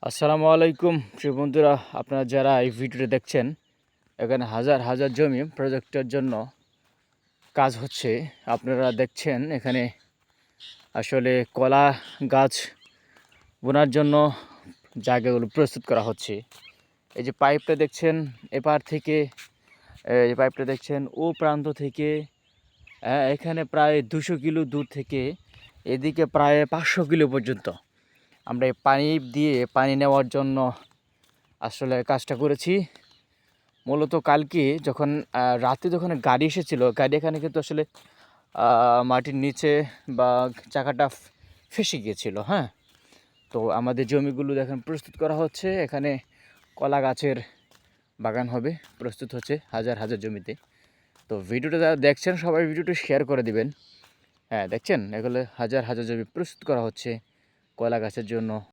আসসালামু আলাইকুম প্রিয় বন্ধুরা, আপনারা যারা এই ভিডিওটি দেখছেন, এখানে হাজার হাজার জমি প্রজেক্টের জন্য কাজ হচ্ছে। আপনারা দেখছেন এখানে আসলে কলা গাছ বোনার জন্য জায়গাগুলো প্রস্তুত করা হচ্ছে। এই যে পাইপটা দেখছেন, এপার থেকে এই পাইপটা দেখছেন ও প্রান্ত থেকে এখানে প্রায় 200 কিলো দূর থেকে এদিকে প্রায় 500 কিলো পর্যন্ত আমরা এই পাইপ দিয়ে পানি নেওয়ার জন্য আসলে কাজটা করেছি। মূলত কালকে যখন রাতে যখন গাড়ি এসেছিল, গাড়ি এখানে কিন্তু আসলে মাটির নিচে বা চাকাটা ফেসে গিয়েছিল। হ্যাঁ, তো আমাদের জমিগুলো দেখেন প্রস্তুত করা হচ্ছে। এখানে কলা গাছের বাগান হবে, প্রস্তুত হচ্ছে হাজার হাজার জমিতে। তো ভিডিওটা যারা দেখছেন সবাই ভিডিওটা শেয়ার করে দিবেন। হ্যাঁ, দেখছেন এগুলো হাজার হাজার জমি প্রস্তুত করা হচ্ছে কলা গাছের জন্য।